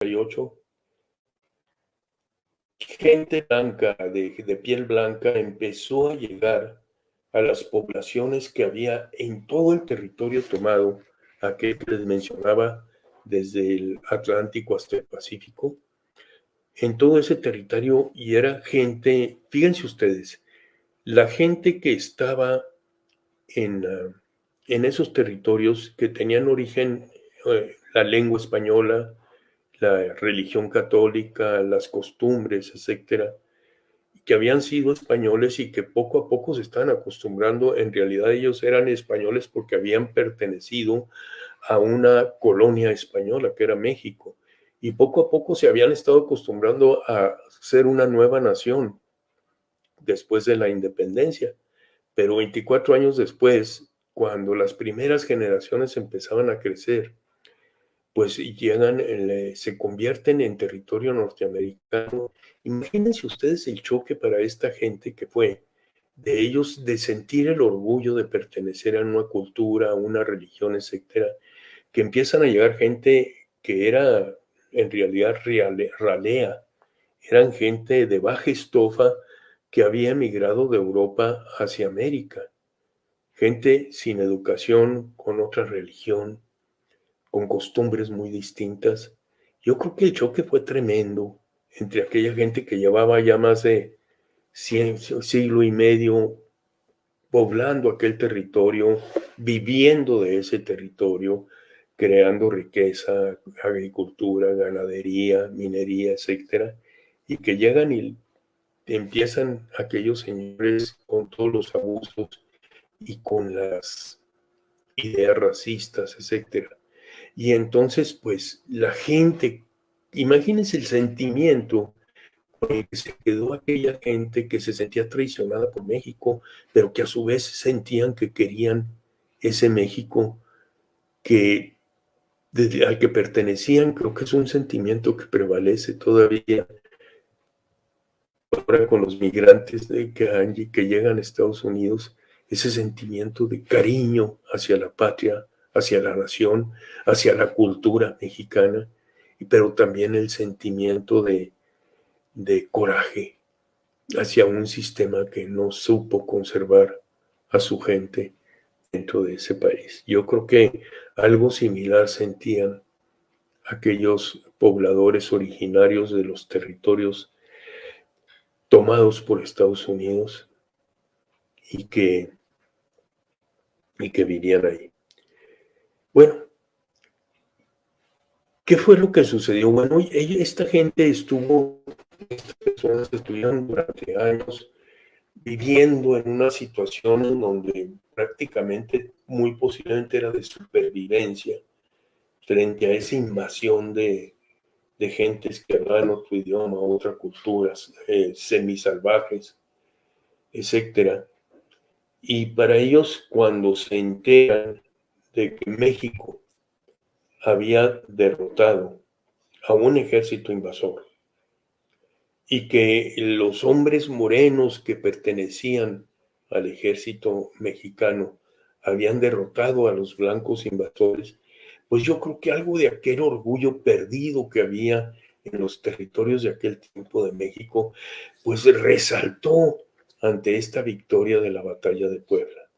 1948, gente blanca, de piel blanca, empezó a llegar a las poblaciones que había en todo el territorio tomado, aquel que les mencionaba, desde el Atlántico hasta el Pacífico, en todo ese territorio, y era gente, fíjense ustedes, la gente que estaba en esos territorios que tenían origen, la lengua española, la religión católica, las costumbres, etcétera, que habían sido españoles y que poco a poco se estaban acostumbrando. En realidad ellos eran españoles porque habían pertenecido a una colonia española que era México, y poco a poco se habían estado acostumbrando a ser una nueva nación después de la independencia. Pero 24 años después, cuando las primeras generaciones empezaban a crecer, pues llegan, se convierten en territorio norteamericano. Imagínense ustedes el choque para esta gente que fue de ellos, de sentir el orgullo de pertenecer a una cultura, a una religión, etcétera, que empiezan a llegar gente que era en realidad ralea, eran gente de baja estofa que había emigrado de Europa hacia América, gente sin educación, con otra religión, con costumbres muy distintas. Yo creo que el choque fue tremendo entre aquella gente que llevaba ya más de siglo y medio poblando aquel territorio, viviendo de ese territorio, creando riqueza, agricultura, ganadería, minería, etcétera, y que llegan y empiezan aquellos señores con todos los abusos y con las ideas racistas, etcétera. Y entonces, pues, la gente, imagínense el sentimiento con el que se quedó aquella gente que se sentía traicionada por México, pero que a su vez sentían que querían ese México que, al que pertenecían. Creo que es un sentimiento que prevalece todavía ahora con los migrantes que llegan a Estados Unidos, ese sentimiento de cariño hacia la patria, hacia la nación, hacia la cultura mexicana, pero también el sentimiento de coraje hacia un sistema que no supo conservar a su gente dentro de ese país. Yo creo que algo similar sentían aquellos pobladores originarios de los territorios tomados por Estados Unidos y que, vivían ahí. Bueno, ¿qué fue lo que sucedió? Bueno, esta gente estas personas estuvieron durante años viviendo en una situación en donde prácticamente, muy posiblemente era de supervivencia frente a esa invasión de gentes que hablaban otro idioma, otras culturas, semisalvajes, etcétera. Y para ellos, cuando se enteran de que México había derrotado a un ejército invasor y que los hombres morenos que pertenecían al ejército mexicano habían derrotado a los blancos invasores, pues yo creo que algo de aquel orgullo perdido que había en los territorios de aquel tiempo de México, pues resaltó ante esta victoria de la batalla de Puebla.